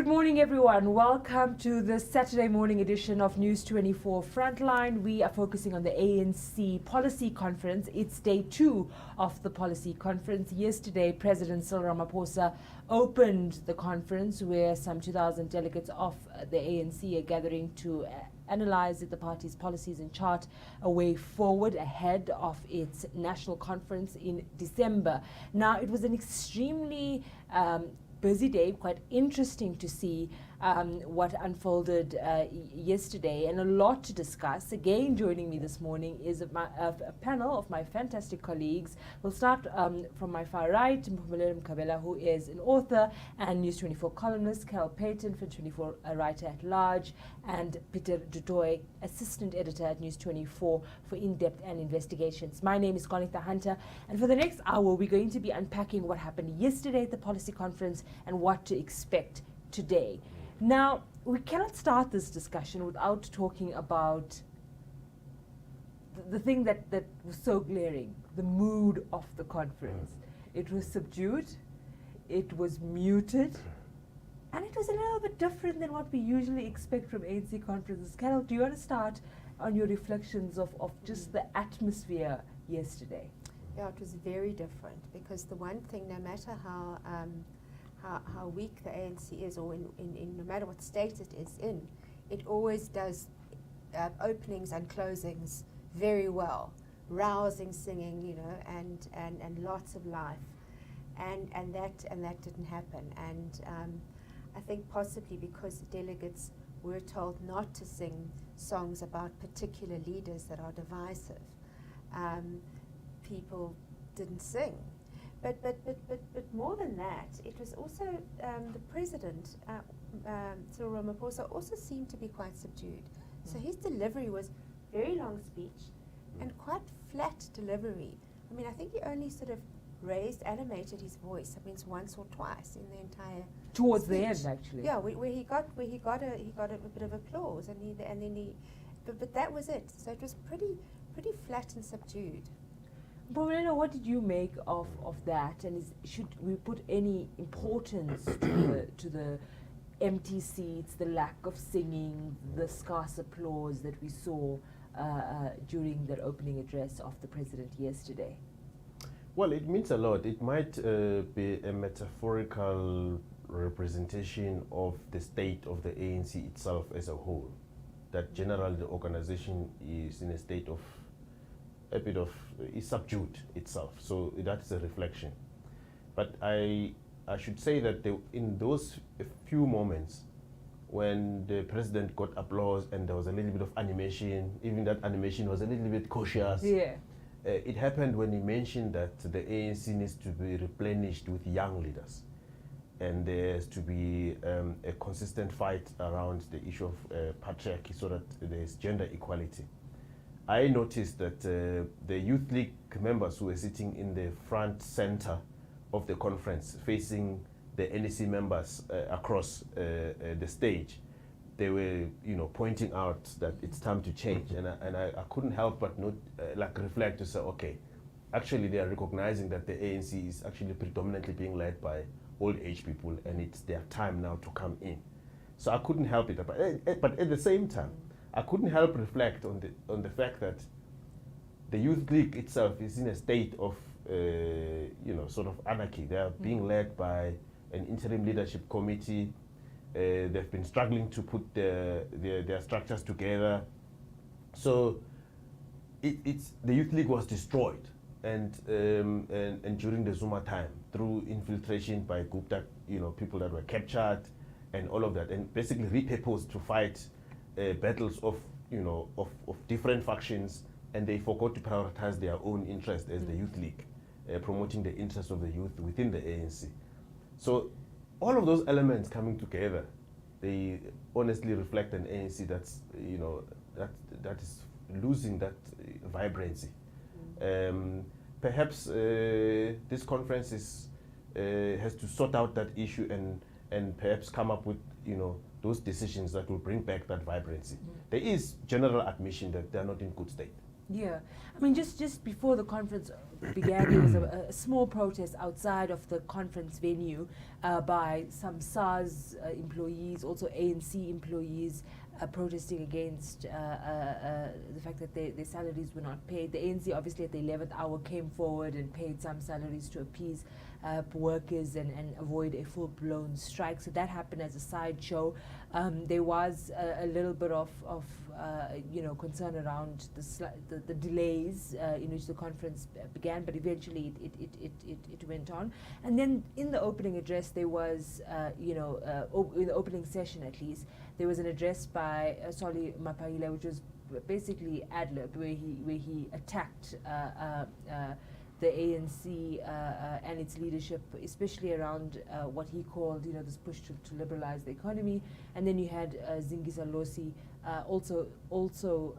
Good morning, everyone. Welcome to the Saturday morning edition of News 24 Frontline. We are focusing on the ANC Policy Conference. It's day 2 of the Policy Conference. Yesterday, President Cyril Ramaphosa opened the conference where some 2,000 delegates of the ANC are gathering to analyze the party's policies and chart a way forward ahead of its national conference in December. Now, it was an extremely busy day, quite interesting to see what unfolded yesterday, and a lot to discuss. Again, joining me this morning is a panel of my fantastic colleagues. We'll start from my far right, Mpumelelo Mkhabela, who is an author and News 24 columnist, Carol Paton, FRONTLINE 24 writer at large, and Pieter du Toit, assistant editor at News 24 for in-depth and investigations. My name is Qaanitah Hunter, and for the next hour, we're going to be unpacking what happened yesterday at the policy conference and what to expect today. Now, we cannot start this discussion without talking about the thing that was so glaring, the mood of the conference. It was subdued, it was muted, and it was a little bit different than what we usually expect from ANC conferences. Carol, do you want to start on your reflections of just the atmosphere yesterday? Yeah, it was very different, because the one thing, no matter how weak the ANC is, or no matter what state it is in, it always does openings and closings very well, rousing singing, you know, and lots of life, and that didn't happen. And I think possibly because the delegates were told not to sing songs about particular leaders that are divisive, people didn't sing. But more than that, it was also the president, Cyril Ramaphosa, also seemed to be quite subdued. So his delivery was very long speech and quite flat delivery. I mean, I think he only sort of animated his voice, I mean, once or twice in the entire towards speech. the end, actually. Yeah, where he got a bit of applause, but that was it. So it was pretty flat and subdued. Mpumelelo, what did you make of that, and should we put any importance to the empty seats, the lack of singing, the scarce applause that we saw during that opening address of the president yesterday? Well, it means a lot. It might be a metaphorical representation of the state of the ANC itself as a whole, that generally the organization is in a state of is subdued itself. So that's a reflection. But I should say that in those few moments when the president got applause and there was a little bit of animation, even that animation was a little bit cautious. Yeah. It happened when he mentioned that the ANC needs to be replenished with young leaders, and there's to be a consistent fight around the issue of patriarchy, so that there's gender equality. I noticed that the Youth League members who were sitting in the front center of the conference, facing the NEC members across the stage, they were, pointing out that it's time to change, and I couldn't help but reflect to say, okay, actually they are recognizing that the ANC is actually predominantly being led by old age people, and it's their time now to come in. So I couldn't help it, but at the same time, I couldn't help reflect on the fact that the Youth League itself is in a state of, sort of anarchy. They are being led by an interim leadership committee. They've been struggling to put their structures together. So the Youth League was destroyed, and during the Zuma time, through infiltration by Gupta, people that were captured and all of that, and basically repurposed to fight battles of different factions, and they forgot to prioritize their own interest as the Youth League, promoting the interests of the youth within the ANC. So all of those elements coming together, they honestly reflect an ANC that's that is losing that vibrancy. Perhaps this conference has to sort out that issue and perhaps come up with those decisions that will bring back that vibrancy. There is general admission that they are not in good state. Yeah, I mean, just before the conference began, there was a small protest outside of the conference venue by some SARS employees, also ANC employees, protesting against the fact that their salaries were not paid. The ANC, obviously, at the 11th hour came forward and paid some salaries to appease workers and avoid a full-blown strike. So that happened as a sideshow. There was a little bit of concern around the delays in which the conference began, but eventually it went on. And then in the opening address, there was, in the opening session at least, there was an address by Solly Mapaila, which was basically ad-lib, where he attacked the ANC and its leadership, especially around what he called, this push to liberalize the economy. And then you had Zingisa Losi also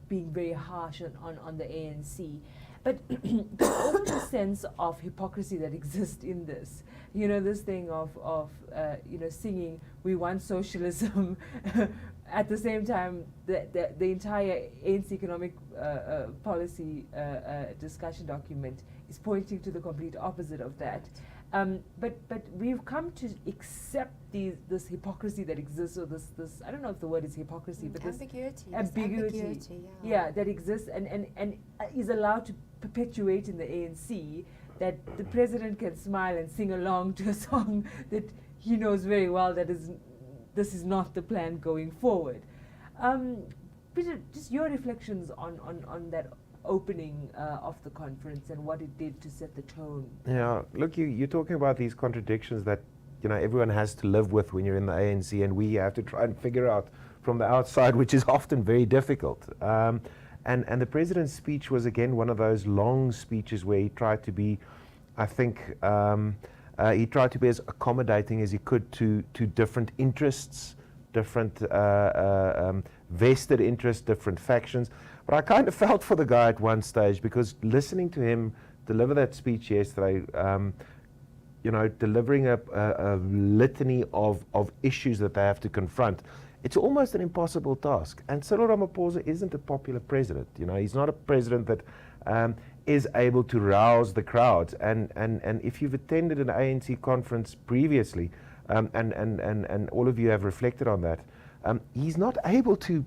being very harsh on the ANC. But there's also a sense of hypocrisy that exists in this. This thing of singing, we want socialism. At the same time, the entire ANC economic policy discussion document is pointing to the complete opposite of that. But we've come to accept this hypocrisy that exists, or this I don't know if the word is hypocrisy, but ambiguity. this ambiguity, that exists and is allowed to perpetuate in the ANC, that the president can smile and sing along to a song that he knows very well that this is not the plan going forward. Pieter, just your reflections on that opening of the conference and what it did to set the tone. Yeah, look, you're talking about these contradictions that everyone has to live with when you're in the ANC, and we have to try and figure out from the outside, which is often very difficult. And the president's speech was again one of those long speeches where he tried to be, I think, he tried to be as accommodating as he could to different interests, different vested interests, different factions. But I kind of felt for the guy at one stage, because listening to him deliver that speech yesterday, delivering a litany of issues that they have to confront, it's almost an impossible task. And Cyril Ramaphosa isn't a popular president. He's not a president that is able to rouse the crowds. And if you've attended an ANC conference previously, and all of you have reflected on that, he's not able to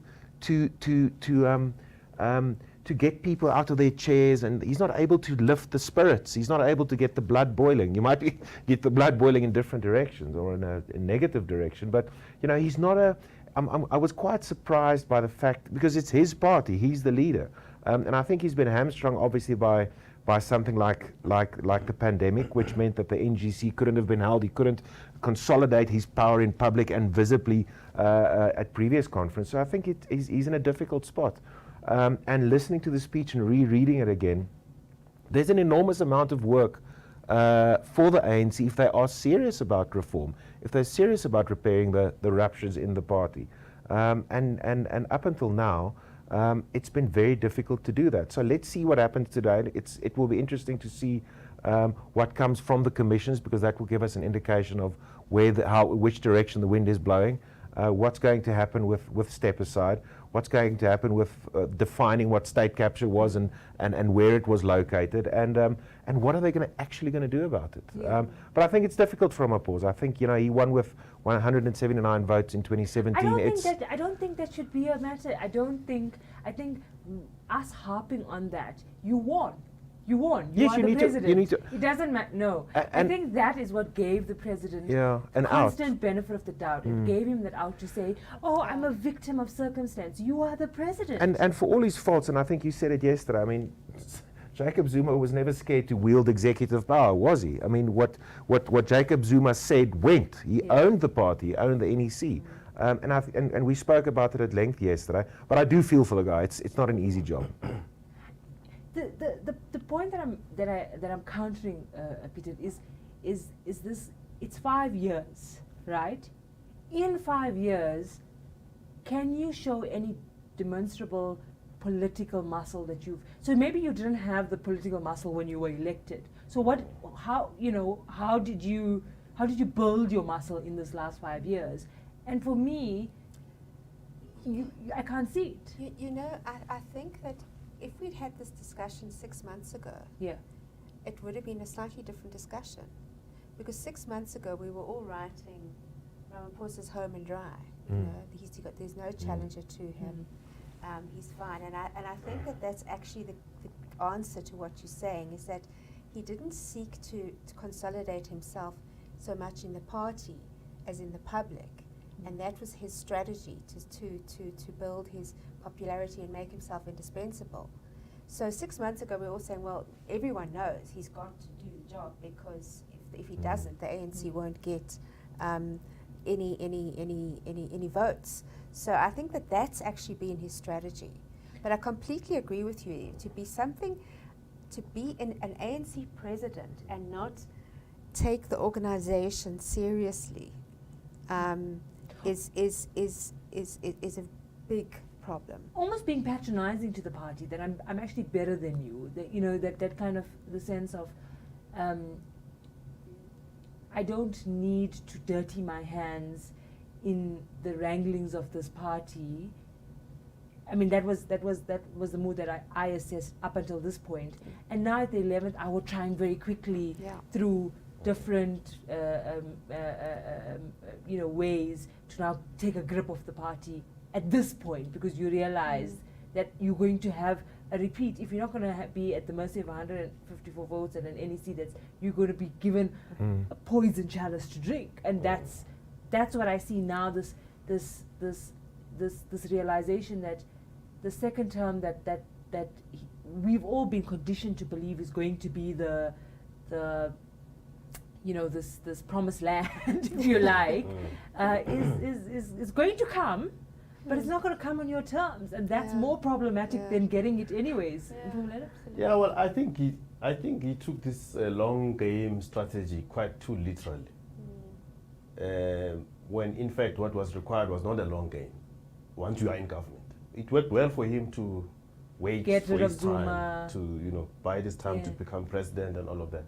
get people out of their chairs, and he's not able to lift the spirits. He's not able to get the blood boiling. You might get the blood boiling in different directions or in a negative direction, but he's not I was quite surprised by the fact, because it's his party, he's the leader, and I think he's been hamstrung obviously by something like the pandemic, which meant that the NGC couldn't have been held. He couldn't consolidate his power in public and visibly at previous conference. So I think he's in a difficult spot. And listening to the speech and rereading it again, there's an enormous amount of work for the ANC if they are serious about reform, if they're serious about repairing the ruptures in the party. And up until now, it's been very difficult to do that. So let's see what happens today. It will be interesting to see what comes from the commissions, because that will give us an indication of which direction the wind is blowing, what's going to happen with step aside, what's going to happen with defining what state capture was and where it was located, and what are they actually going to do about it. Yeah. But I think it's difficult for Ramaphosa. I think he won with 179 votes in 2017. I don't think that should be a matter. I think us harping on that, you won. You are the president. It doesn't matter. No, I think that is what gave the president constant benefit of the doubt. It gave him that out to say, "Oh, I'm a victim of circumstance." You are the president. And for all his faults, and I think you said it yesterday. I mean, Jacob Zuma was never scared to wield executive power, was he? I mean, what Jacob Zuma said went. He owned the party, he owned the NEC. And we spoke about it at length yesterday. But I do feel for the guy. It's not an easy job. The point that I'm countering, Pieter, is this: it's 5 years, right? In 5 years, can you show any demonstrable political muscle that you've? So maybe you didn't have the political muscle when you were elected. So how did you build your muscle in this last 5 years? And for me, I can't see it. You know, I think that if we'd had this discussion 6 months ago, Yeah. it would have been a slightly different discussion. Because 6 months ago, we were all writing Ramaphosa's home and dry. You know, there's no challenger to him. He's fine. And I think that that's actually the answer to what you're saying, is that he didn't seek to consolidate himself so much in the party as in the public. And that was his strategy, to build his popularity and make himself indispensable. So 6 months ago, we were all saying, well, everyone knows he's got to do the job, because if he doesn't, the ANC won't get any votes. So I think that that's actually been his strategy. But I completely agree with you. To be an ANC president and not take the organization seriously is a big problem. Almost being patronizing to the party, that I'm actually better than you. That, you know, that kind of the sense of I don't need to dirty my hands in the wranglings of this party. I mean, that was the mood that I assessed up until this point. And now at the 11th hour, trying very quickly through different ways to now take a grip of the party at this point, because you realize that you're going to have a repeat. If you're not going to be at the mercy of 154 votes and an NEC, you're going to be given a poison chalice to drink, and that's what I see now. This realization that the second term that we've all been conditioned to believe is going to be the this promised land, if you like, is going to come. But it's not going to come on your terms, and that's more problematic than getting it anyways. Yeah, well, I think he took this long game strategy quite too literally. When in fact what was required was not a long game. Once you are in government, it worked well for him to wait for his time to buy this time to become president and all of that.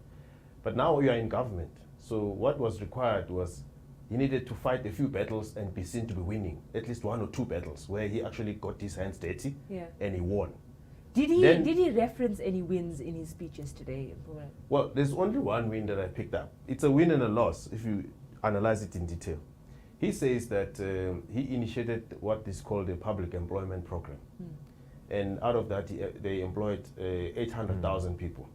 But now you are in government, so what was required was, he needed to fight a few battles and be seen to be winning, at least 1 or 2 battles where he actually got his hands dirty and he won. Did he reference any wins in his speech yesterday? Well, there's only one win that I picked up. It's a win and a loss if you analyze it in detail. He says that he initiated what is called a public employment program. And out of that, they employed 800,000 people,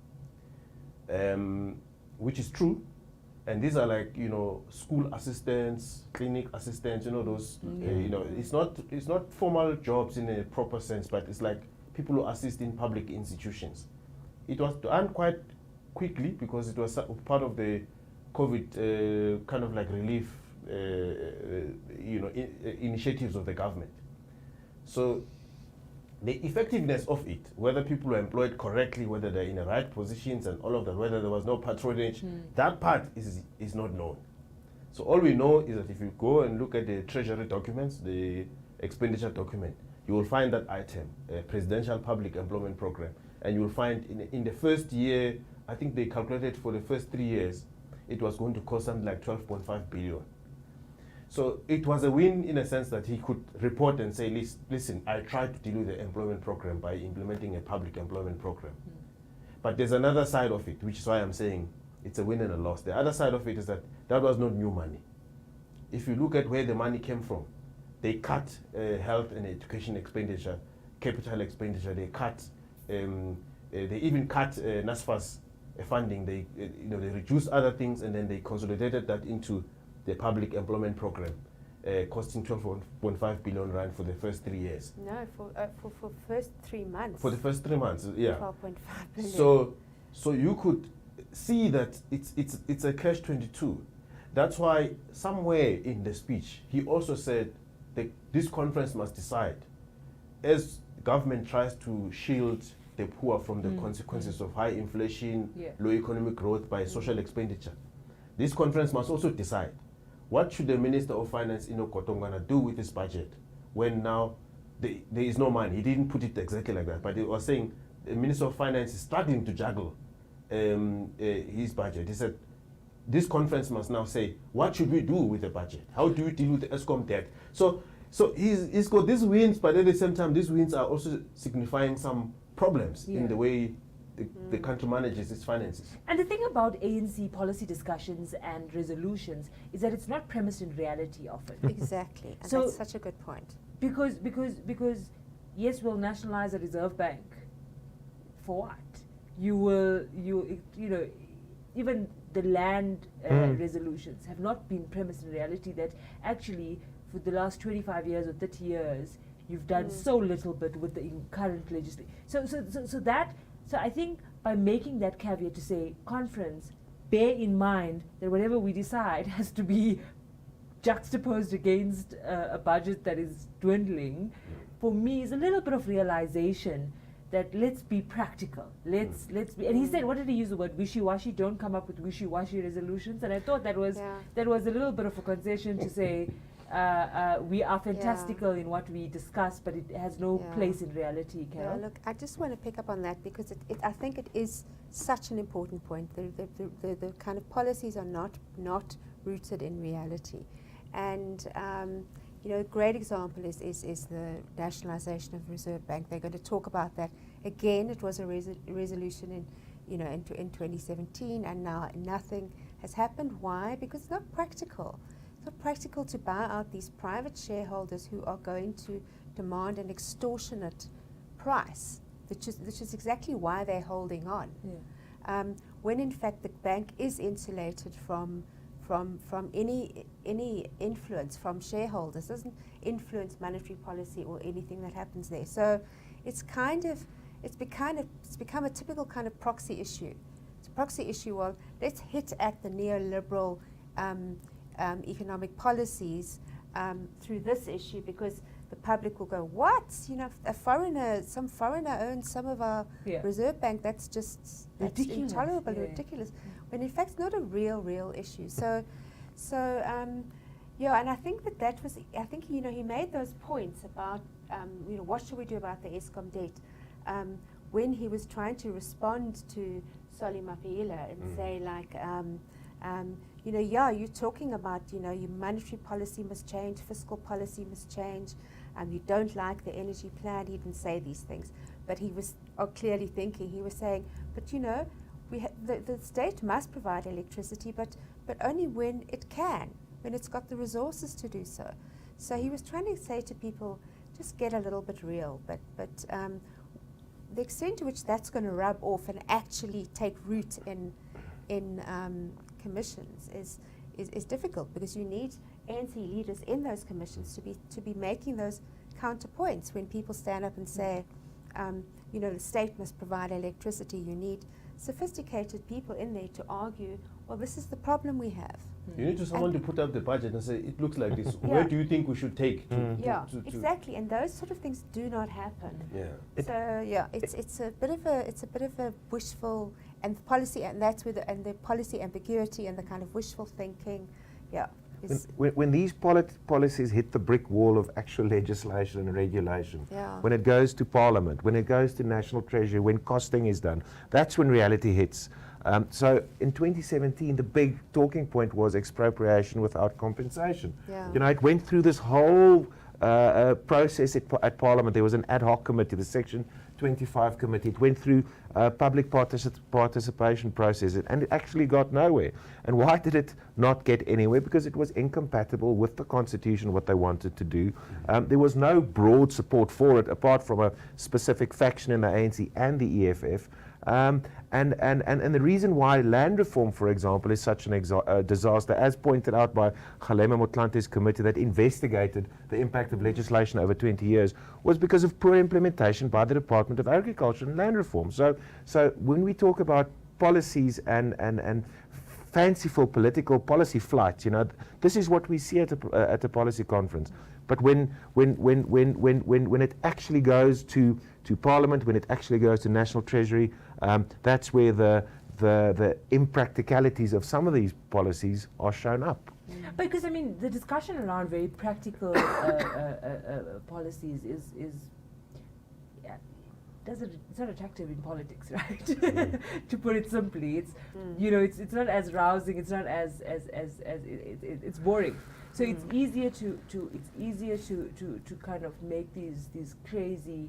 which is true. And these are like, school assistants, clinic assistants, those, it's not formal jobs in a proper sense, but it's like people who assist in public institutions. It was done quite quickly because it was part of the COVID kind of like relief, initiatives of the government. So the effectiveness of it, whether people are employed correctly, whether they're in the right positions and all of that, whether there was no patronage, that part is not known. So all we know is that if you go and look at the treasury documents, the expenditure document, you will find that item, Presidential Public Employment Program, and you will find in the first year, I think they calculated for the first 3 years, it was going to cost something like 12.5 billion. So it was a win in a sense that he could report and say, listen, I tried to deal with the employment program by implementing a public employment program. But there's another side of it, which is why I'm saying it's a win and a loss. The other side of it is that was not new money. If you look at where the money came from, they cut health and education expenditure, capital expenditure, they cut, they even cut NSFAS funding, they reduced other things, and then they consolidated that into the public employment program, costing 12.5 billion rand for the first 3 years. No, for first 3 months. For the first 3 months, yeah. 12.5 billion. So you could see that it's a catch-22. That's why somewhere in the speech he also said that this conference must decide, as government tries to shield the poor from the consequences of high inflation, low economic growth by social expenditure. This conference must also decide, what should the Minister of Finance, Kotongana, do with his budget when now there is no money? He didn't put it exactly like that, but he was saying the Minister of Finance is struggling to juggle his budget. He said, this conference must now say, what should we do with the budget? How do we deal with the ESCOM debt? So So he's got these wins, but at the same time, these wins are also signifying some problems in the way the country manages its finances. And the thing about ANC policy discussions and resolutions is that it's not premised in reality often. Exactly. And So- that's such a good point. Because yes, we'll nationalize a reserve bank. For what? You know, even the land resolutions have not been premised in reality that actually for the last 25 years or 30 years you've done so little bit with the current legislation. So I think by making that caveat to say, conference, bear in mind that whatever we decide has to be juxtaposed against a budget that is dwindling, for me is a little bit of realization that let's be practical. Let's be. And he said, what did he use the word? Wishy-washy. Don't come up with wishy-washy resolutions. And I thought that was a little bit of a concession to say we are fantastical in what we discuss, but it has no place in reality. Carol? Yeah, look, I just want to pick up on that because I think it is such an important point. The kind of policies are not rooted in reality. And you know, a great example is the nationalization of the Reserve Bank. They're going to talk about that again. It was a resolution in 2017, and now nothing has happened. Why? Because it's not practical. It's not practical to buy out these private shareholders who are going to demand an extortionate price, which is exactly why they're holding on. Yeah. When in fact the bank is insulated from any influence from shareholders, doesn't influence monetary policy or anything that happens there. So it's become a typical kind of proxy issue. It's a proxy issue. Well, let's hit at the neoliberal economic policies through this issue because the public will go, what? You know, some foreigner owns some of our Reserve Bank. That's Ridiculous. Intolerable, ridiculous. When in fact it's not a real issue. So yeah, and I think that was, I think, you know, he made those points about, you know, what should we do about the Eskom debt, when he was trying to respond to Solly Mapela and say like, you know, you're talking about, you know, your monetary policy must change, fiscal policy must change, you don't like the energy plan. He didn't say these things, but he was clearly thinking, he was saying, but you know, the state must provide electricity, but only when it can, when it's got the resources to do so. So he was trying to say to people, just get a little bit real, but the extent to which that's going to rub off and actually take root in commissions is difficult, because you need ANC leaders in those commissions to be making those counterpoints when people stand up and say, you know, the state must provide electricity. You need sophisticated people in there to argue, well, this is the problem we have. You need someone to put up the budget and say, it looks like this. Where do you think we should take? Exactly, and those sort of things do not happen. Yeah. So yeah, it's a bit of a wishful, and policy, and that's where the policy ambiguity and the kind of wishful thinking, When these policies hit the brick wall of actual legislation and regulation, when it goes to Parliament, when it goes to National Treasury, when costing is done, that's when reality hits. So in 2017, the big talking point was expropriation without compensation. You know, it went through this whole process at Parliament. There was an ad hoc committee, the Section 25 committee. It went through public participation process, and it actually got nowhere. And why did it not get anywhere? Because it was incompatible with the Constitution, what they wanted to do. There was no broad support for it, apart from a specific faction in the ANC and the EFF. And the reason why land reform, for example, is such an disaster, as pointed out by Kgalema Motlante's committee that investigated the impact of legislation over 20 years, was because of poor implementation by the Department of Agriculture and land reform. So when we talk about policies and fanciful political policy flights, you know, this is what we see at a policy conference. But when it actually goes to Parliament, when it actually goes to National Treasury, that's where the impracticalities of some of these policies are shown up. Because I mean, the discussion around very practical policies is it's not attractive in politics, right? To put it simply, it's it's not as rousing. It's not as it's boring. So it's easier to kind of make these crazy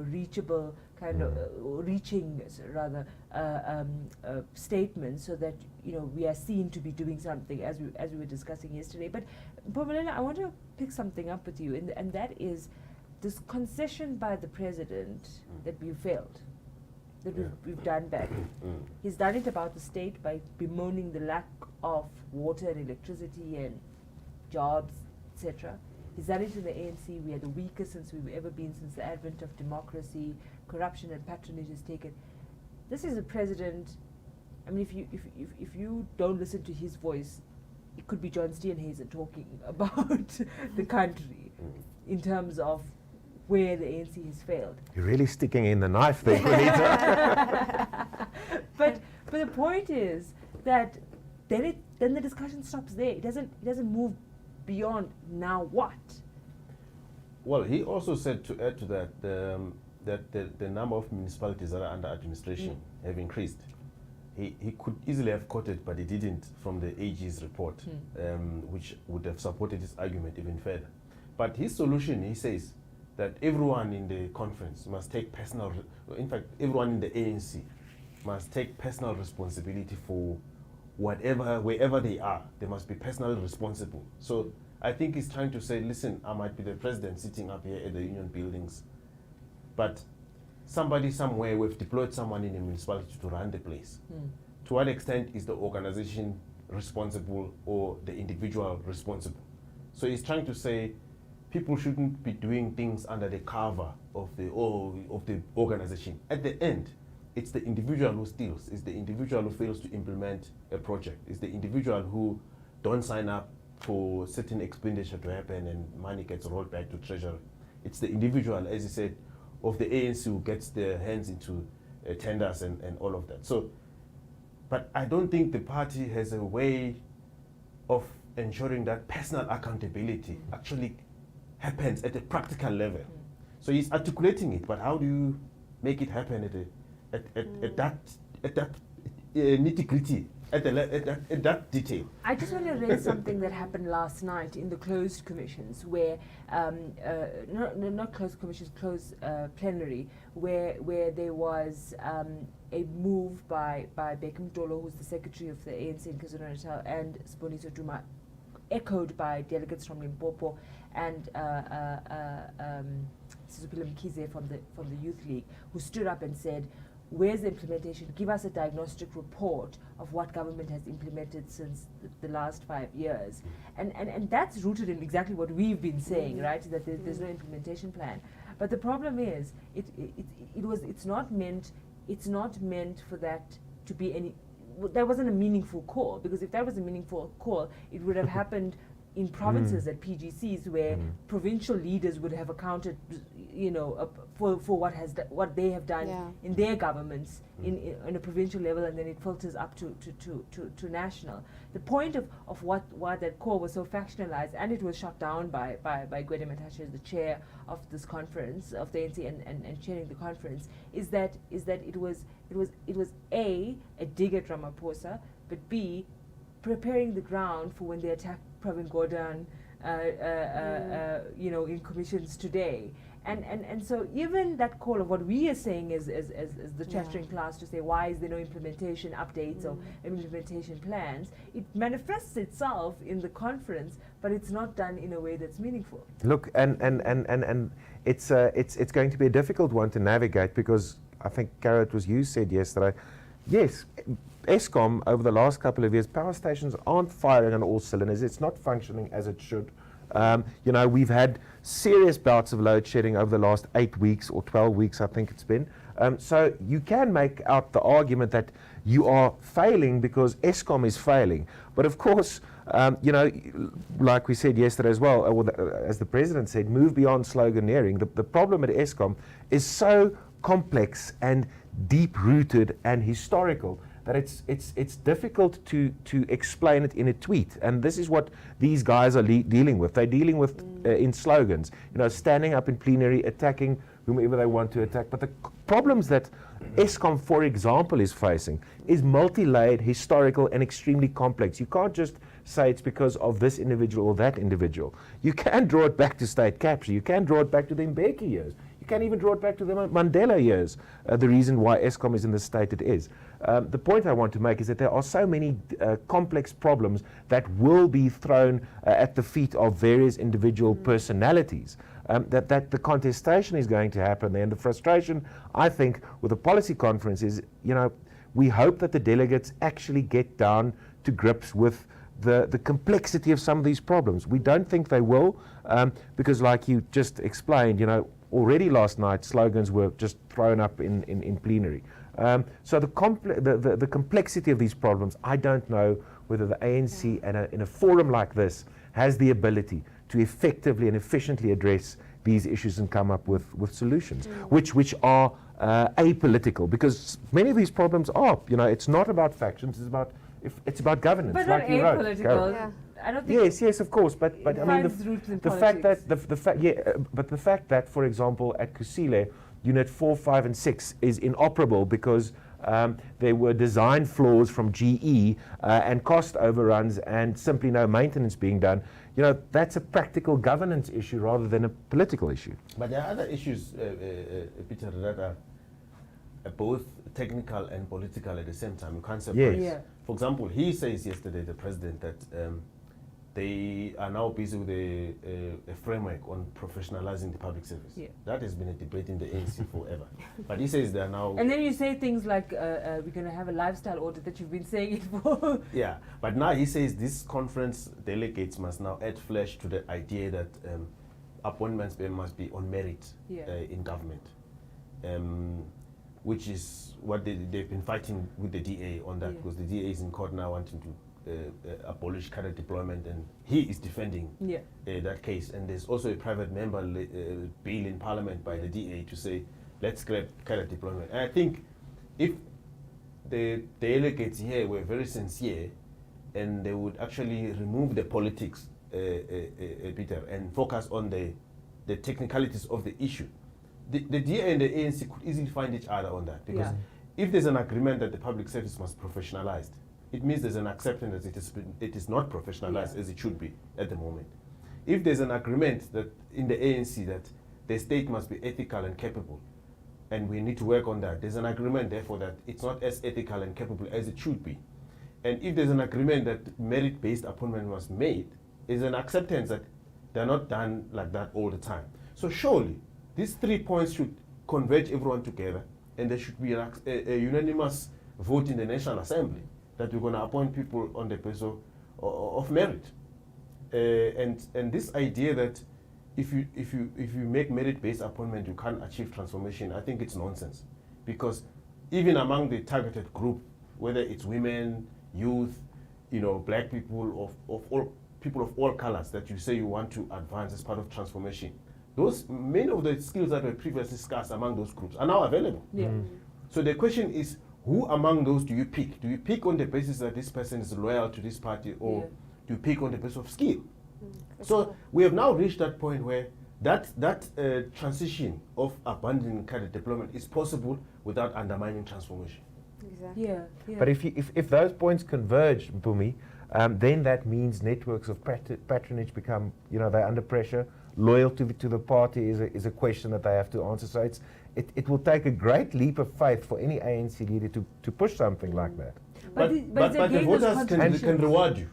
reachable kind of reaching rather statements, so that we are seen to be doing something, as we were discussing yesterday. But Mpumelelo, I want to pick something up with you, and that is this concession by the president that we failed, that we've done bad. He's done it about the state by bemoaning the lack of water and electricity and jobs, etc. He's done it in the ANC. We are the weakest since we've ever been since the advent of democracy. Corruption and patronage is taken. This is a president. I mean, if you don't listen to his voice, it could be John Steenhuisen talking about the country in terms of where the ANC has failed. You're really sticking in the knife there, Qaanitah. But the point is that then the discussion stops there. It doesn't move beyond now what. Well, he also said, to add to that, that the number of municipalities that are under administration have increased. He could easily have quoted, but he didn't, from the AG's report, which would have supported his argument even further. But his solution, he says, that everyone in the conference must take in fact, everyone in the ANC must take personal responsibility for wherever they are. They must be personally responsible. So I think he's trying to say, listen, I might be the president sitting up here at the union buildings, but somebody somewhere, we've deployed someone in the municipality to run the place. To what extent is the organization responsible or the individual responsible? So he's trying to say people shouldn't be doing things under the cover of the organization. At the end, it's the individual who steals. It's the individual who fails to implement a project. It's the individual who don't sign up for certain expenditure to happen and money gets rolled back to treasury. It's the individual, as you said, of the ANC who gets their hands into tenders and all of that. So, but I don't think the party has a way of ensuring that personal accountability actually happens at a practical level. So he's articulating it, but how do you make it happen at that nitty-gritty, at that detail? I just want to raise something that happened last night in the closed commissions, where not closed commissions, closed plenary, where there was a move by Pieter du Toit, who's the secretary of the ANC in KwaZulu-Natal, and Siboniso Duma, echoed by delegates from Limpopo and Sizupila Mkhize from the Youth League, who stood up and said, where's the implementation? Give us a diagnostic report of what government has implemented since the last 5 years. And that's rooted in exactly what we've been saying, right? That there's no implementation plan. But the problem is, it's not meant for that to be any. That wasn't a meaningful call, because if that was a meaningful call, it would have happened in provinces at PGCs, where provincial leaders would have accounted, for what they have done in their governments in a provincial level, and then it filters up to national. The point of why that call was so factionalized, and it was shot down by Gwede Mantashe, the chair of this conference of the ANC and chairing the conference, is that it was A, a dig at Ramaphosa, but B, preparing the ground for when they attack Pravin Gordhan, in commissions today. And so even that call of what we are saying as the chattering class, to say why is there no implementation updates or implementation plans, it manifests itself in the conference, but it's not done in a way that's meaningful. Look, and it's going to be a difficult one to navigate, because I think, Carol, it was you said yesterday, yes, Eskom, over the last couple of years, power stations aren't firing on all cylinders. It's not functioning as it should. We've had serious bouts of load shedding over the last 8 weeks or 12 weeks, I think it's been. So you can make out the argument that you are failing because Eskom is failing. But of course, like we said yesterday as well, as the president said, move beyond sloganeering. The problem at Eskom is so complex and deep-rooted and historical that it's difficult to explain it in a tweet. And this is what these guys are dealing with. They're dealing with in slogans, standing up in plenary, attacking whomever they want to attack. But the problems that Eskom, for example, is facing is multi-layered, historical, and extremely complex. You can't just say it's because of this individual or that individual. You can draw it back to state capture. You can draw it back to the Mbeki years. You can even draw it back to the Mandela years, the reason why Eskom is in the state it is. The point I want to make is that there are so many complex problems that will be thrown at the feet of various individual personalities. That the contestation is going to happen there. And the frustration, I think, with the policy conference is, we hope that the delegates actually get down to grips with the complexity of some of these problems. We don't think they will, because like you just explained, already last night slogans were just thrown up in plenary. So the complexity of these problems, I don't know whether the ANC in a forum like this has the ability to effectively and efficiently address these issues and come up with solutions, which are apolitical, because many of these problems are, it's not about factions, it's about governance. But like not you wrote, apolitical. Carol. Yeah. I don't think Yes, of course, but I mean the fact that the fact that, for example, at Kusile, Unit 4, 5, and 6 is inoperable because there were design flaws from GE and cost overruns and simply no maintenance being done. That's a practical governance issue rather than a political issue. But there are other issues, Pieter, that are both technical and political at the same time. You can't separate. Yes. Yeah. For example, he says yesterday, the president, that they are now busy with a framework on professionalizing the public service. Yeah. That has been a debate in the ANC forever. But he says they are now... And then you say things like, we're going to have a lifestyle audit, that you've been saying it for. Yeah, but now he says this conference delegates must now add flesh to the idea that appointments must be on merit in government, which is what they've been fighting with the DA on that, because the DA is in court now wanting to abolish cadre deployment, and he is defending that case. And there's also a private member bill in Parliament by the DA to say, let's scrap cadre deployment. And I think if the delegates here were very sincere, and they would actually remove the politics, Peter, and focus on the technicalities of the issue, the DA and the ANC could easily find each other on that. Because if there's an agreement that the public service must be professionalized, it means there's an acceptance that it is not professionalized as it should be at the moment. If there's an agreement that in the ANC that the state must be ethical and capable, and we need to work on that, there's an agreement therefore that it's not as ethical and capable as it should be. And if there's an agreement that merit-based appointment was made, there's an acceptance that they're not done like that all the time. So surely, these 3 points should converge everyone together, and there should be a unanimous vote in the National Assembly that we're going to appoint people on the basis of merit. And this idea that if you make merit-based appointment, you can't achieve transformation, I think it's nonsense. Because even among the targeted group, whether it's women, youth, black people, of all people of all colors that you say you want to advance as part of transformation, many of the skills that were previously scarce among those groups are now available. So the question is, who among those do you pick? Do you pick on the basis that this person is loyal to this party, or do you pick on the basis of skill? So we have now reached that point where that transition of abandoning cadre deployment is possible without undermining transformation. Exactly. But if those points converge, Mpumi, then that means networks of patronage become, they're under pressure. Loyalty to the party is a question that they have to answer. So it will take a great leap of faith for any ANC leader to push something like that. But the voters can reward you.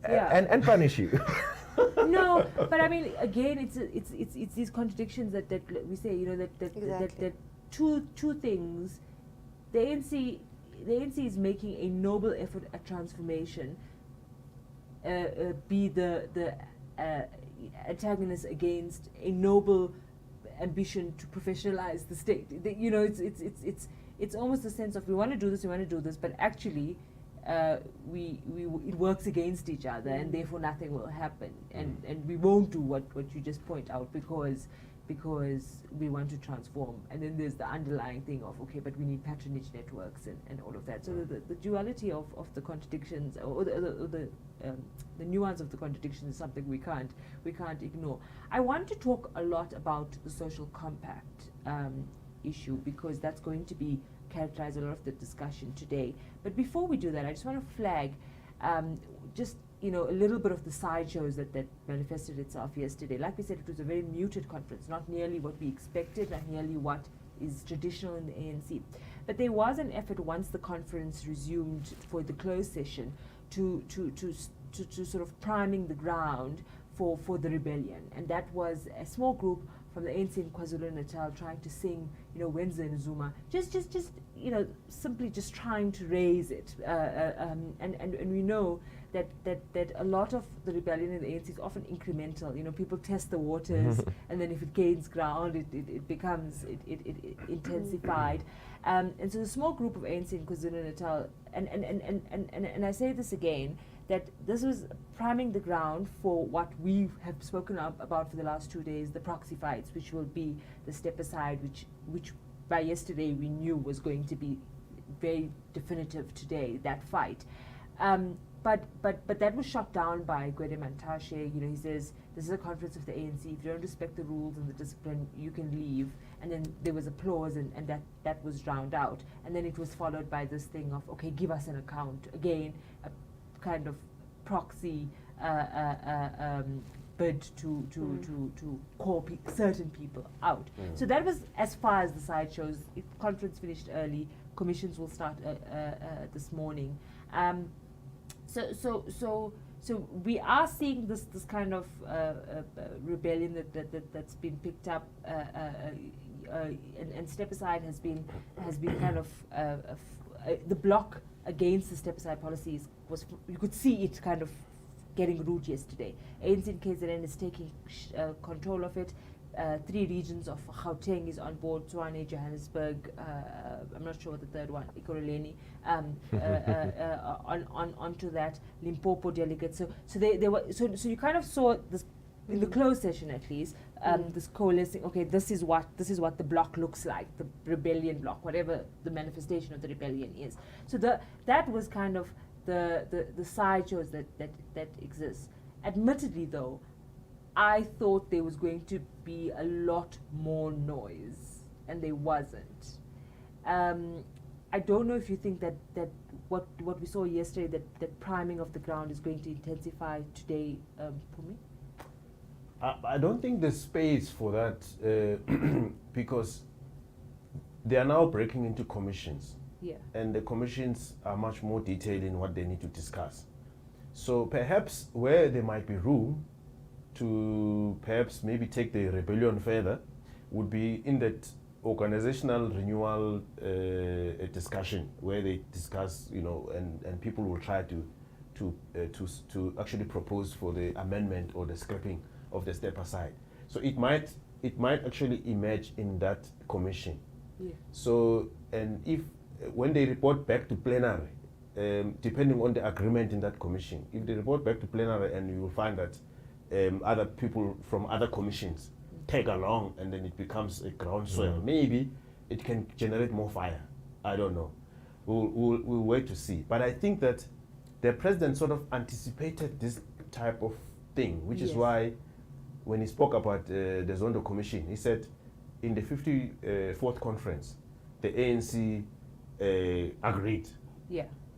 And punish you. No, but I mean, again, it's these contradictions that we say, that two things. The ANC is making a noble effort at transformation. Be the antagonist against a noble ambition to professionalize the state. It's almost a sense of we want to do this, but actually it works against each other, and therefore nothing will happen, and we won't do what you just point out, because because we want to transform. And then there's the underlying thing of, okay, but we need patronage networks and all of that. So the duality of the contradictions, or the nuance of the contradictions is something we can't ignore. I want to talk a lot about the social compact issue, because that's going to be characterize a lot of the discussion today. But before we do that, I just want to flag just a little bit of the sideshows that manifested itself yesterday. Like we said, it was a very muted conference, not nearly what we expected, not nearly what is traditional in the ANC. But there was an effort once the conference resumed for the closed session to sort of priming the ground for the rebellion. And that was a small group from the ANC in KwaZulu-Natal trying to sing, Wenza and Zuma, just simply just trying to raise it. And we know that a lot of the rebellion in the ANC is often incremental. People test the waters, and then if it gains ground, it becomes intensified. And so the small group of ANC in KwaZulu-Natal, and I say this again, that this was priming the ground for what we have spoken about for the last 2 days, the proxy fights, which will be the step aside, which by yesterday we knew was going to be very definitive today, that fight. But that was shot down by Gwede Mantashe. He says, this is a conference of the ANC. If you don't respect the rules and the discipline, you can leave. And then there was applause, and that was drowned out. And then it was followed by this thing of, okay, give us an account. Again, a kind of proxy bid to call certain people out. So that was as far as the sideshows. Conference finished early. Commissions will start this morning. So we are seeing this kind of rebellion that's been picked up, and step aside has been kind of the block against the step aside policies you could see it kind of getting root yesterday. ANC in KZN is taking control of it. 3 regions of Gauteng is on board, Tshwane, Johannesburg, I'm not sure what the third one, Ikuruleni, onto that, Limpopo delegates. So they were, so you kind of saw this in the closed session at least, this coalescing, okay, this is what the bloc looks like, the rebellion bloc, whatever the manifestation of the rebellion is. So that was kind of the sideshows that exist. Admittedly though, I thought there was going to be a lot more noise, and there wasn't. I don't know if you think that what we saw yesterday, that priming of the ground is going to intensify today, Pumi? I don't think there's space for that because they are now breaking into commissions. Yeah. And the commissions are much more detailed in what they need to discuss. So perhaps where there might be room to perhaps maybe take the rebellion further would be in that organizational renewal discussion, where they discuss, and people will try to actually propose for the amendment or the scrapping of the step aside. So it might actually emerge in that commission. Yeah. So, and if when they report back to plenary, depending on the agreement in that commission, if they report back to plenary, and you will find that other people from other commissions tag along, and then it becomes a groundswell. Maybe it can generate more fire. I don't know. We'll wait to see. But I think that the president sort of anticipated this type of thing, which is why when he spoke about the Zondo Commission, he said in the 54th conference, the ANC agreed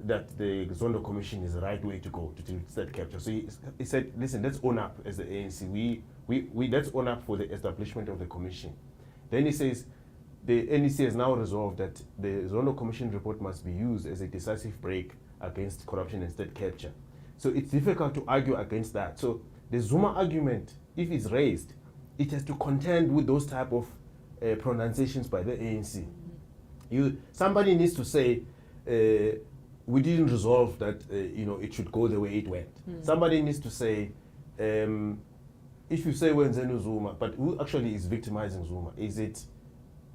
that the Zondo Commission is the right way to go to deal with state capture. So he said, listen, let's own up as the ANC. We let's own up for the establishment of the commission. Then he says, the NEC has now resolved that the Zondo Commission report must be used as a decisive break against corruption and state capture. So it's difficult to argue against that. So the Zuma argument, if it's raised, it has to contend with those type of pronunciations by the ANC. Somebody needs to say, we didn't resolve that it should go the way it went. Somebody needs to say, if you say when Zenu Zuma, but who actually is victimizing Zuma? Is it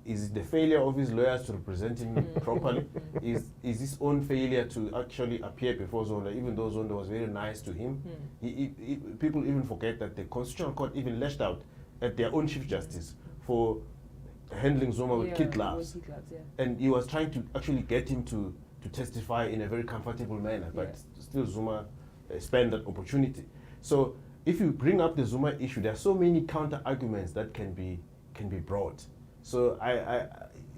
the failure of his lawyers to represent him properly? Is his own failure to actually appear before Zondo, even though Zondo was very nice to him? People even forget that the Constitutional Court even lashed out at their own Chief Justice for handling Zuma with kid gloves. And he was trying to actually get him to testify in a very comfortable manner, but still Zuma spanned that opportunity. So if you bring up the Zuma issue, there are so many counter arguments that can be brought. So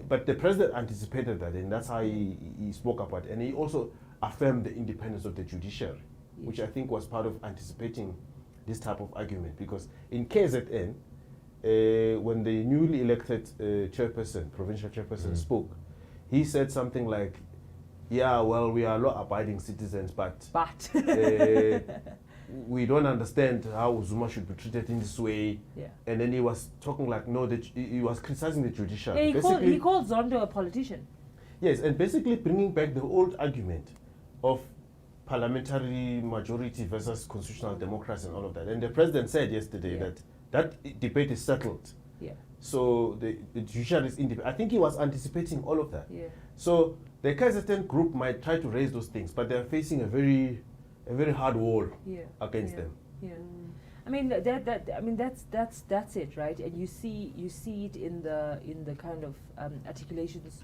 but the president anticipated that, and that's how he spoke about it. And he also affirmed the independence of the judiciary, which I think was part of anticipating this type of argument. Because in KZN, when the newly elected provincial chairperson spoke, he said something like, yeah, well, we are law-abiding citizens, but we don't understand how Zuma should be treated in this way. Yeah. And then he was talking like, no, he was criticizing the judiciary. Yeah, he called Zondo a politician. Yes, and basically bringing back the old argument of parliamentary majority versus constitutional democracy and all of that. And the president said yesterday that debate is settled. Yeah. So the judiciary is independent. I think he was anticipating all of that. Yeah. So the KZN group might try to raise those things, but they're facing a very hard wall against them. Yeah. I mean that's it, right? And you see it in the kind of articulations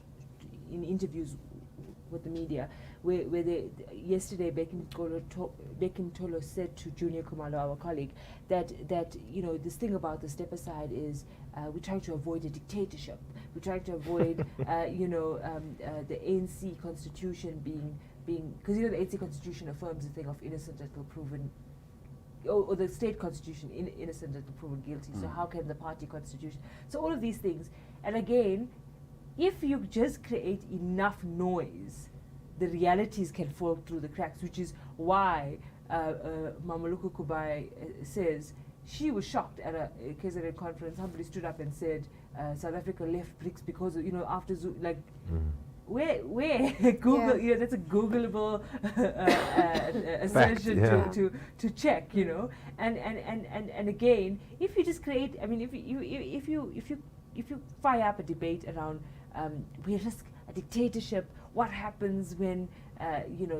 in interviews with the media, where yesterday Bekin Tolo said to Junior Kumalo, our colleague, that this thing about the step aside is we try to avoid a dictatorship. We try to avoid the ANC constitution being because the ANC constitution affirms the thing of innocent until proven, or the state constitution innocent until proven guilty. So how can the party constitution? So all of these things, and again, if you just create enough noise, the realities can fall through the cracks, which is why Mameluku Kubai says she was shocked at a KZN conference. Somebody stood up and said South Africa left BRICS because after where Google, that's a Googleable assertion to check, and again, if you just create, I mean, if you fire up a debate around we risk a dictatorship, what happens when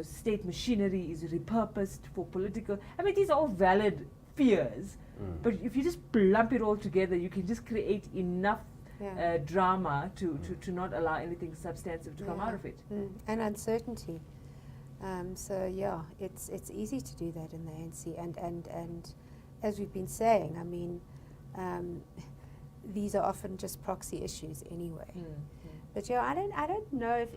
state machinery is repurposed for political, I mean, these are all valid fears, but if you just lump it all together, you can just create enough drama to not allow anything substantive to come out of it. And uncertainty. It's easy to do that in the ANC, and as we've been saying, I mean, these are often just proxy issues anyway. But I don't know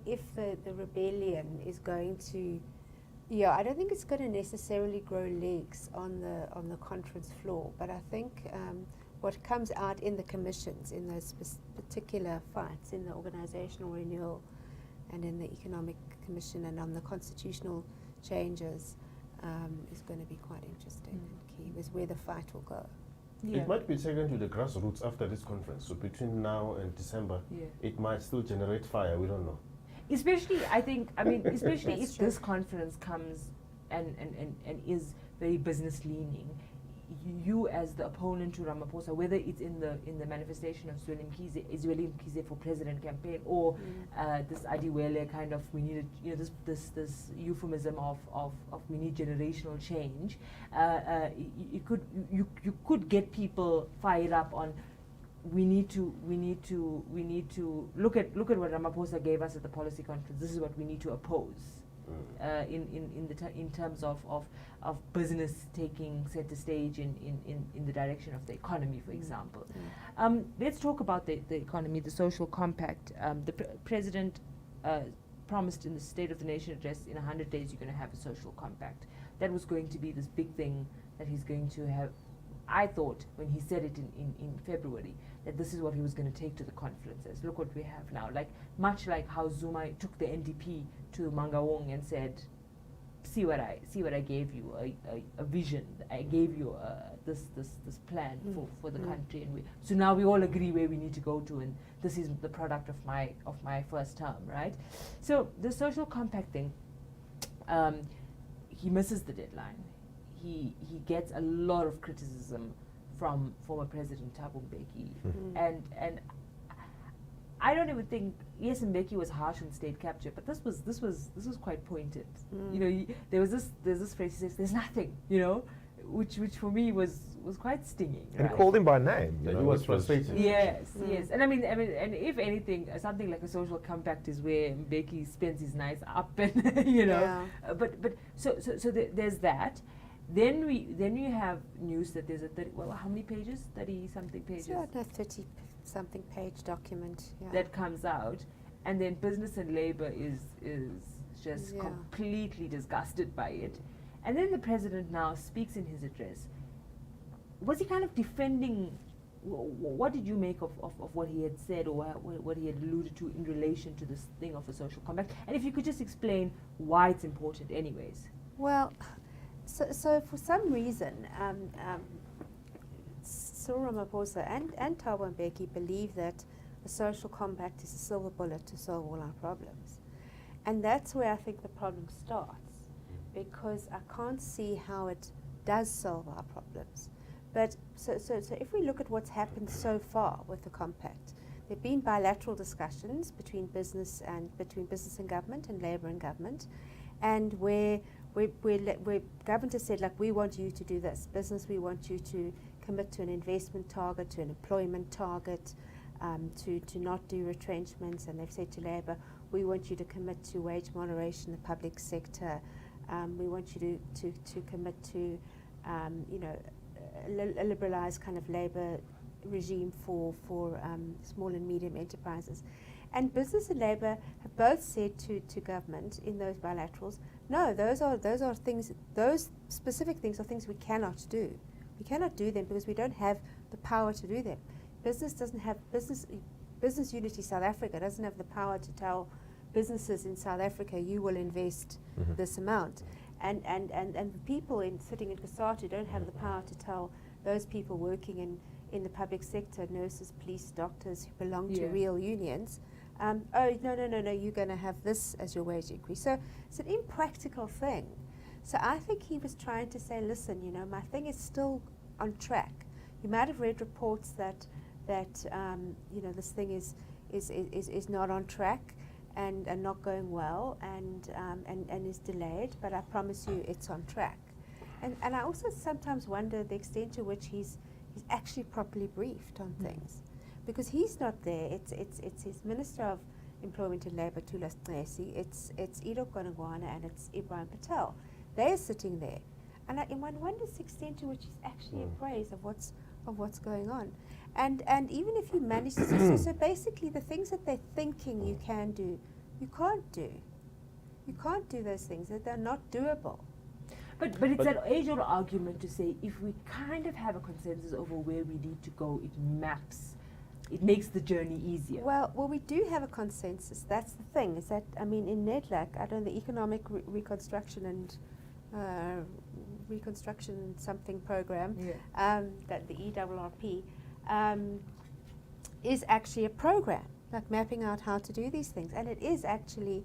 if the rebellion is going to. I don't think it's going to necessarily grow legs on the conference floor. But I think what comes out in the commissions, in those particular fights, in the organizational renewal, and in the economic commission, and on the constitutional changes, is going to be quite interesting and key. Is where the fight will go. It might be taken to the grassroots after this conference. So between now and December, it might still generate fire. We don't know. Especially, especially if this conference comes and is very business leaning, you as the opponent to Ramaphosa, whether it's in the manifestation of Zweli Mkhize for president campaign, or this Adiwele kind of, we needed, this euphemism of we need generational change, you could get people fired up on. We need to look at what Ramaphosa gave us at the policy conference. This is what we need to oppose. In terms of business taking center stage in the direction of the economy, for example. Let's talk about the economy, the social compact. The president promised in the State of the Nation address, in 100 days you're going to have a social compact. That was going to be this big thing that he's going to have. I thought when he said it in February that this is what he was going to take to the conferences. Look what we have now. Much like how Zuma took the NDP to Mangaung and said, see what I gave you, a vision. I gave you this plan for the country, and so now we all agree where we need to go to, and this is the product of my first term, right? So the social compact thing, he misses the deadline. He gets a lot of criticism from former President Thabo Mbeki, and I don't even think, yes, Mbeki was harsh on state capture, but this was quite pointed. There's this phrase he says, "There's nothing," which for me was quite stinging. And right? called him by name. Yeah, you he know, was which was- frustrated. Yes, yes, and I mean, and if anything, something like a social compact is where Mbeki spends his nights up, and you know, Yeah. but so there's that. Then you have news that there's a how many pages? 30-something pages So a 30-something page document. Yeah. that comes out, and then Business and Labour is just Yeah. completely disgusted by it, and then the president now speaks in his address. Was he kind of defending? What did you make of what he had said, or what he had alluded to in relation to this thing of a social compact? And if you could just explain why it's important, anyways. Well, so for some reason, Cyril Ramaphosa and Thabo Mbeki believe that a social compact is a silver bullet to solve all our problems. And that's where I think the problem starts, because I can't see how it does solve our problems. But so if we look at what's happened so far with the compact, there have been bilateral discussions between business and government and Labour and government, and where government has said, like, we want you to do this. Business, we want you to commit to an investment target, to an employment target, to not do retrenchments. And they've said to Labour, we want you to commit to wage moderation in the public sector. We want you to commit to, a liberalised kind of labour regime for small and medium enterprises. And business and labour have both said to government in those bilaterals, no, those are things, those specific things are things we cannot do. We cannot do them because we don't have the power to do them. Business doesn't have Business Unity South Africa doesn't have the power to tell businesses in South Africa, you will invest this amount. And the people sitting in COSATU don't have the power to tell those people working in the public sector, nurses, police, doctors who belong to real unions, oh, no, you're going to have this as your wage increase. So it's an impractical thing. So I think he was trying to say, listen, my thing is still on track. You might have read reports that this thing is not on track and not going well and is delayed, but I promise you it's on track. And I also sometimes wonder the extent to which he's actually properly briefed on things, because he's not there. It's his Minister of Employment and Labour, Thulas Nxesi, it's Edo Konagwana, and it's Ibrahim Patel. They're sitting there, and one wonders the extent to which he's actually appraised of what's going on. And even if you manage to so basically the things that they're thinking you can do, you can't do. You can't do those things. They're not doable. But it's an age-old argument to say if we kind of have a consensus over where we need to go, it makes the journey easier. Well, we do have a consensus. That's the thing. Is that in NEDLAC, I don't know, the economic reconstruction and reconstruction something program, that the ERRP is actually a program, like mapping out how to do these things, and it is actually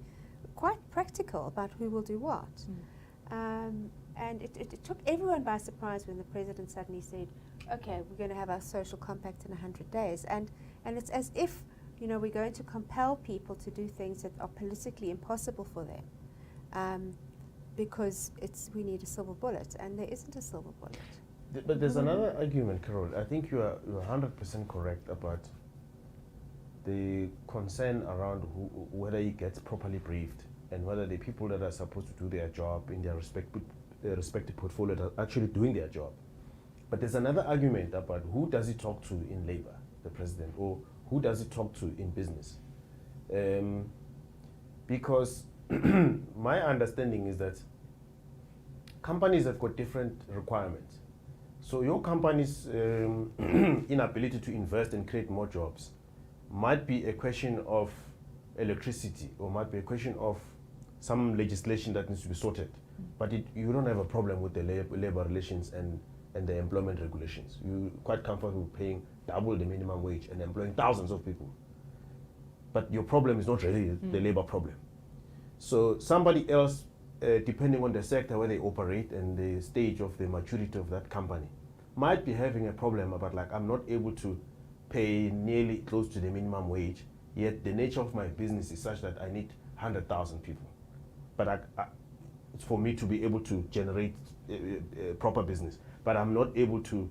quite practical about who will do what. And it took everyone by surprise when the president suddenly said, okay, we're going to have our social compact in 100 days. And it's as if, we're going to compel people to do things that are politically impossible for them, because we need a silver bullet, and there isn't a silver bullet. But there's another argument, Carol. I think you are 100% correct about the concern around whether he gets properly briefed and whether the people that are supposed to do their job in their respective portfolios are actually doing their job. But there's another argument about who does he talk to in Labour, the president, or who does he talk to in business? Because my understanding is that companies have got different requirements. So your company's inability to invest and create more jobs might be a question of electricity, or might be a question of some legislation that needs to be sorted. But you don't have a problem with the labor relations and the employment regulations. You're quite comfortable paying double the minimum wage and employing thousands of people. But your problem is not really the labor problem. So somebody else, depending on the sector where they operate and the stage of the maturity of that company, might be having a problem about, like, I'm not able to pay nearly close to the minimum wage, yet the nature of my business is such that I need 100,000 people. But it's for me to be able to generate proper business, but I'm not able to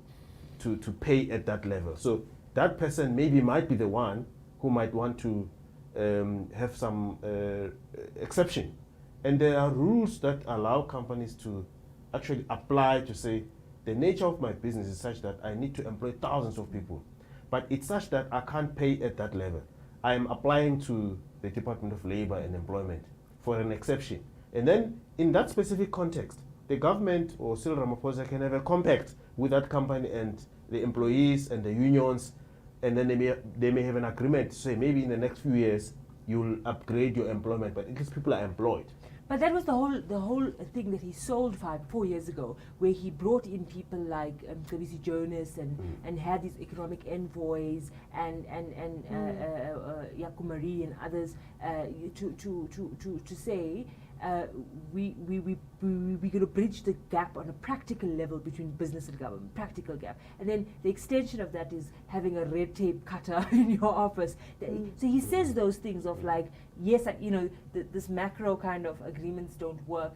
pay at that level. So that person maybe might be the one who might want to have some exception. And there are rules that allow companies to actually apply to say, the nature of my business is such that I need to employ thousands of people, but it's such that I can't pay at that level. I am applying to the Department of Labor and Employment for an exception. And then in that specific context, the government or Cyril Ramaphosa can have a compact with that company and the employees and the unions, and then they may have an agreement to say maybe in the next few years you'll upgrade your employment, but at least people are employed. But that was the whole thing that he sold 4 years ago, where he brought in people like Mcebisi Jonas and had these economic envoys and Yakumari and others to say we're going to bridge the gap on a practical level between business and government, practical gap. And then the extension of that is having a red tape cutter in your office. So he says those things of like, yes, this macro kind of agreements don't work.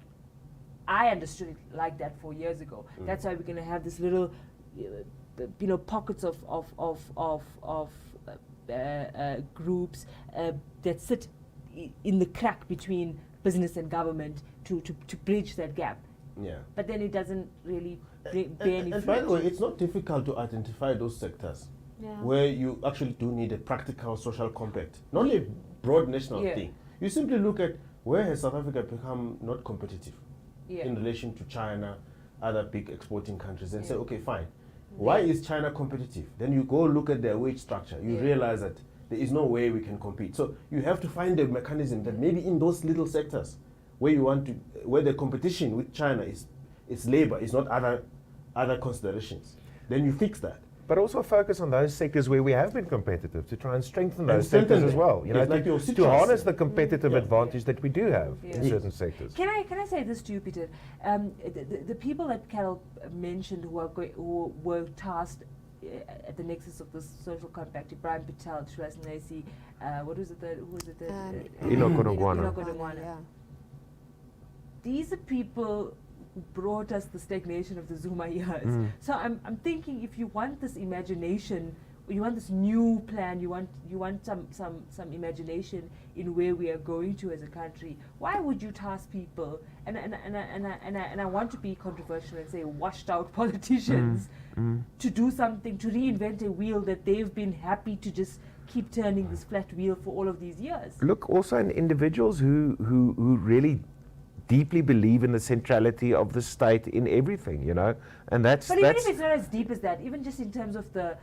I understood it like that 4 years ago. That's why we're going to have this little, pockets of groups that sit in the crack between business and government to bridge that gap. Yeah. But then it doesn't really bear any fruit. And by the way, it's not difficult to identify those sectors where you actually do need a practical social compact, not a broad national thing. You simply look at where has South Africa become not competitive in relation to China, other big exporting countries, and say, okay, fine. Why is China competitive? Then you go look at their wage structure. You realize that there is no way we can compete. So you have to find a mechanism that maybe in those little sectors where where the competition with China is labor, is not other considerations. Then you fix that. But also focus on those sectors where we have been competitive to try and strengthen those sectors as well. To harness the competitive advantage that we do have in certain sectors. Can I say this to you, Pieter? The people that Carol mentioned who were tasked at the nexus of this social compact, Ibrahim Patel, Shiraz Nasi, who was it? Enoch Godongwana. These are people who brought us the stagnation of the Zuma years. So I'm thinking, if you want this imagination, or you want this new plan, you want some imagination in where we are going to as a country, why would you task people? And I want to be controversial and say washed out politicians to do something, to reinvent a wheel that they've been happy to just keep turning this flat wheel for all of these years. Look also in individuals who really deeply believe in the centrality of the state in everything, and that's. But even if it's not as deep as that, even just in terms of the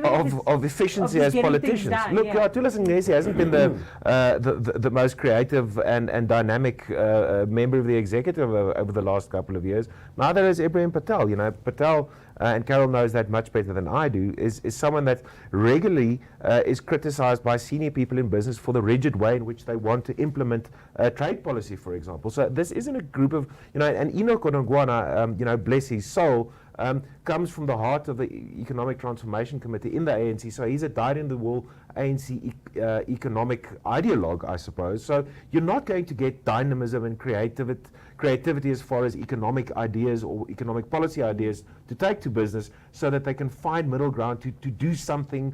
of efficiency as politicians. Look, Thulas Ngesi hasn't been the most creative and dynamic member of the executive over the last couple of years. Neither is Ibrahim Patel. Patel, and Carol knows that much better than I do, is someone that regularly is criticized by senior people in business for the rigid way in which they want to implement trade policy, for example. So this isn't a group of, and Enoch Godongwana, bless his soul, comes from the heart of the Economic Transformation Committee in the ANC. So he's a dyed-in-the-wool ANC economic ideologue, I suppose. So you're not going to get dynamism and creativity as far as economic ideas or economic policy ideas to take to business, so that they can find middle ground to do something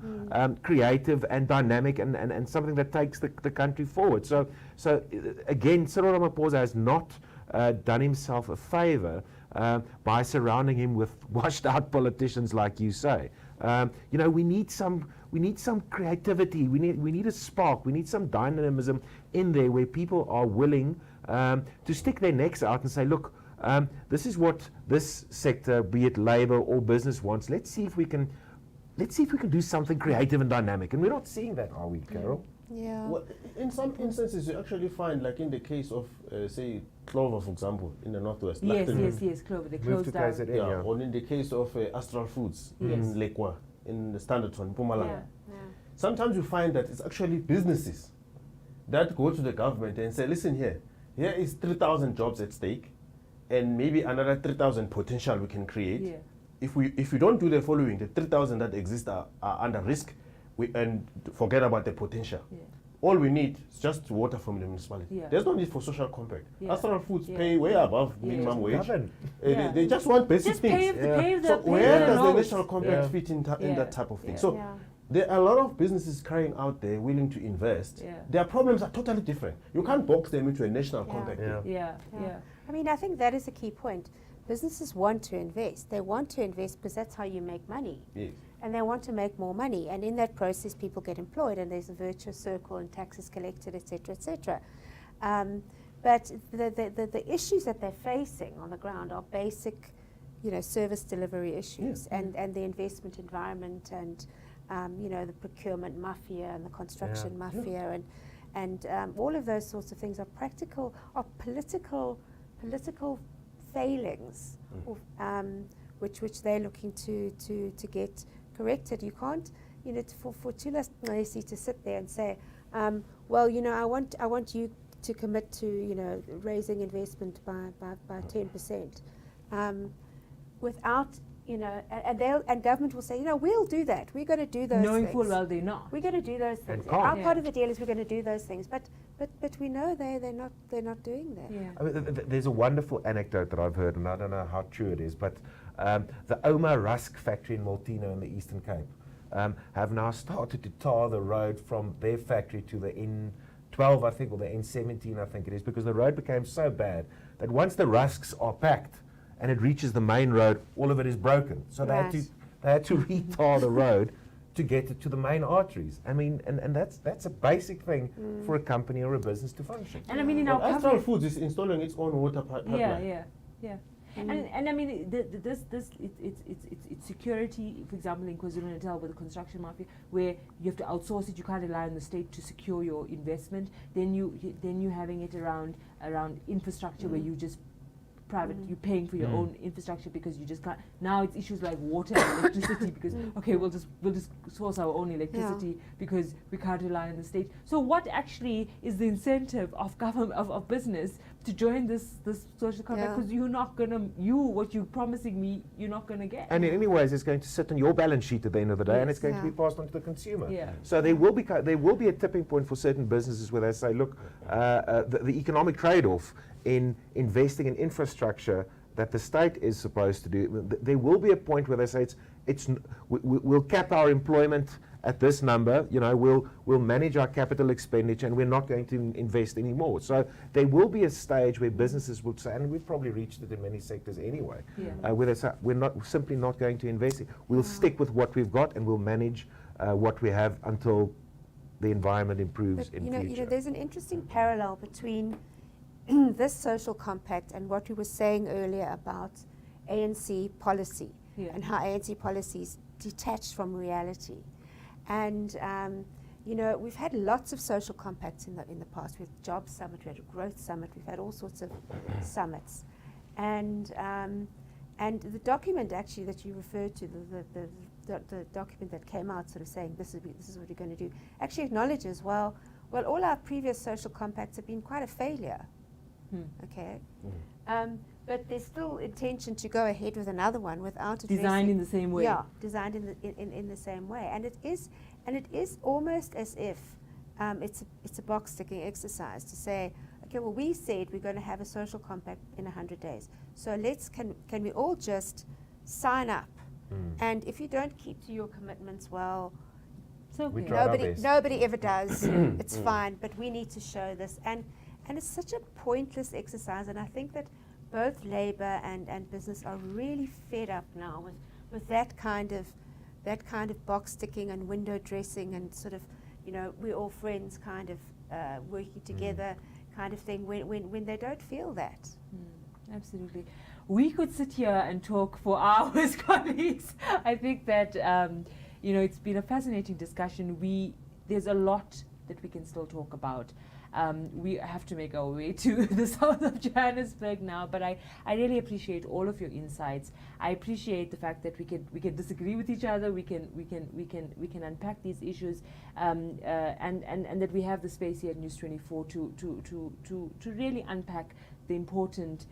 creative and dynamic and something that takes the country forward. So again, Cyril Ramaphosa has not done himself a favor by surrounding him with washed-out politicians, like you say. We need some creativity. We need a spark. We need some dynamism in there where people are willing to stick their necks out and say, look, this is what this sector, be it labor or business, wants. Let's see if we can do something creative and dynamic. And we're not seeing that, are we, Carol? Yeah. Well, in some instances, you actually find, like in the case of, say, Clover, for example, in the Northwest. Yes, Clover. They closed down. KZN, or in the case of Astral Foods in Lekwa, in the Standard One, Mpumelelo. Sometimes you find that it's actually businesses that go to the government and say, listen here is 3,000 jobs at stake, and maybe another 3,000 potential we can create. Yeah. If we don't do the following, the 3,000 that exist are under risk, and forget about the potential. Yeah. all we need is just water from the municipality. Yeah. There's no need for social compact. Yeah. Pastoral foods Yeah. pay way above minimum wage. Govern. Yeah. They just want basic Just things. pave So the where does the roads. national compact Yeah. fit in Yeah. that type of thing? Yeah. So Yeah. there are a lot of businesses crying out there willing to invest. Yeah. Their problems are totally different. You can't box them into a national Yeah. compact. Yeah. thing. Yeah, Yeah. yeah. I mean, I think that is a key point. Businesses want to invest. They want to invest because that's how you make money. Yes. And they want to make more money. And in that process, people get employed, and there's a virtuous circle, and taxes collected, etc., etc. But the issues that they're facing on the ground are basic, service delivery issues, and the investment environment, and the procurement mafia and the construction Yeah. mafia, and all of those sorts of things are political failings, which they're looking to get corrected. You can't, for Tulas Nqesi to sit there and say, well, I want you to commit to, raising investment by 10%, without, and government will say, we'll do that. We're going to do those Knowing things. full well they're not. We're going to do those things. can't. Our Yeah. part of the deal is we're going to do those things, but we know they're not doing that. Yeah. I mean, there's a wonderful anecdote that I've heard, and I don't know how true it is, but the Oma Rusk factory in Maltino in the Eastern Cape have now started to tar the road from their factory to the N12, I think, or the N17, I think it is, because the road became so bad that once the rusks are packed and it reaches the main road, all of it is broken. So they had to re-tar the road to get it to the main arteries. I mean, and that's a basic thing for a company or a business to function. And I mean, in Well, our Astral coverage, Foods is installing its own water pipeline. yeah. And I mean, it's security. For example, in KwaZulu-Natal with the construction mafia, where you have to outsource it, you can't rely on the state to secure your investment. Then you having it around infrastructure where you just you're paying for your own infrastructure because you just can't. Now it's issues like water and electricity because we'll just source our own electricity because we can't rely on the state. So what actually is the incentive of government of business to join this social contract? Because you're not gonna what you're promising me you're not gonna get. And in any ways, it's going to sit on your balance sheet at the end of the day, and it's going to be passed on to the consumer. Yeah. So there will be a tipping point for certain businesses where they say, look, the economic trade-off in investing in infrastructure that the state is supposed to do, there will be a point where they say we'll cap our employment at this number, we'll manage our capital expenditure, and we're not going to invest anymore. So there will be a stage where businesses will say, and we've probably reached it in many sectors anyway, where they say we're simply not going to invest. We'll stick with what we've got, and we'll manage what we have until the environment improves in future. There's an interesting parallel between this social compact and what we were saying earlier about ANC policy and how ANC policy is detached from reality. And we've had lots of social compacts in the past. We've had Jobs Summit, we had a Growth Summit, we've had all sorts of summits. And the document actually that you referred to, the document that came out sort of saying this is what we're going to do, actually acknowledges, well, all our previous social compacts have been quite a failure. Okay, but there's still intention to go ahead with another one without designed in the same way. Yeah, designed in the same way, and it is almost as if it's a box ticking exercise to say, okay, well, we said we're going to have a social compact in 100 days, so can we all just sign up, and if you don't keep to your commitments, well, So We tried our best. nobody ever does. It's fine, but we need to show this, and it's such a pointless exercise, and I think that both Labour and business are really fed up now with that kind of box ticking and window dressing and sort of, we're all friends kind of working together kind of thing when they don't feel that. Absolutely. We could sit here and talk for hours, colleagues. I think that it's been a fascinating discussion. There's a lot that we can still talk about. We have to make our way to the south of Johannesburg now, but I really appreciate all of your insights. I appreciate the fact that we can disagree with each other. We can unpack these issues, and that we have the space here at News 24 to really unpack the important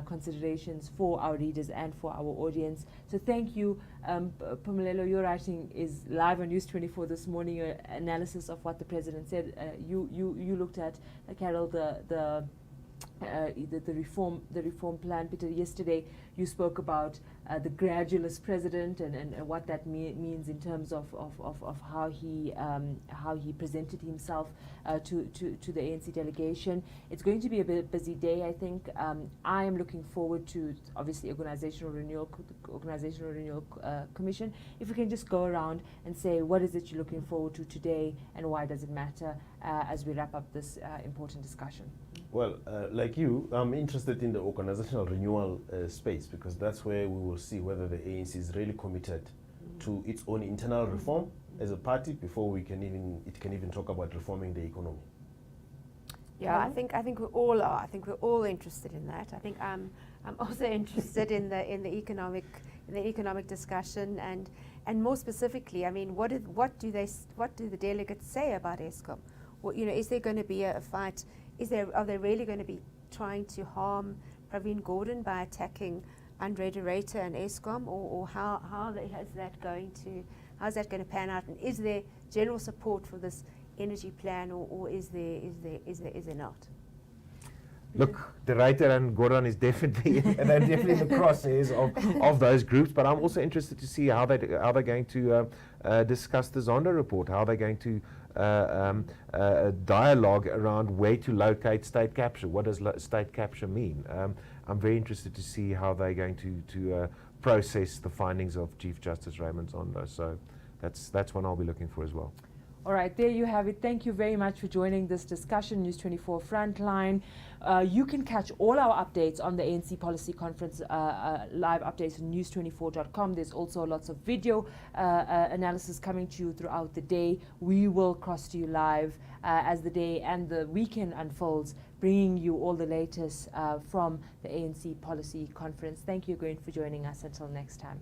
considerations for our readers and for our audience. So thank you. Mpumelelo, your writing is live on News 24 this morning, your analysis of what the President said. You looked at, Carol, the reform plan. Pieter, yesterday you spoke about the gradualist president and what that means in terms of how he presented himself to the ANC delegation. It's going to be a busy day, I think. I am looking forward to, obviously, Organizational Renewal Commission. If we can just go around and say, what is it you're looking forward to today and why does it matter as we wrap up this important discussion? Well, like you, I'm interested in the organizational renewal space, because that's where we will see whether the ANC is really committed to its own internal reform as a party before it can even talk about reforming the economy. Yeah, I think we all are. I think we're all interested in that. I think I'm also interested in the economic discussion, and more specifically, I mean, what do the delegates say about Eskom? Well, is there going to be a fight? Are they really going to be trying to harm Pravin Gordhan by attacking Andre de Ruyter and Eskom, or how's that going to pan out? And is there general support for this energy plan, or is there not? Look, de Ruyter and Gordhan is definitely they're definitely in the crosshairs of those groups. But I'm also interested to see how they're going to discuss the Zondo report, how they're going to dialogue around where to locate state capture. What does state capture mean? I'm very interested to see how they're going to process the findings of Chief Justice Raymond Zondo. So that's one I'll be looking for as well. All right, there you have it. Thank you very much for joining this discussion, News 24 Frontline. You can catch all our updates on the ANC Policy Conference, live updates on news24.com. There's also lots of video analysis coming to you throughout the day. We will cross to you live as the day and the weekend unfolds, bringing you all the latest from the ANC Policy Conference. Thank you again for joining us. Until next time.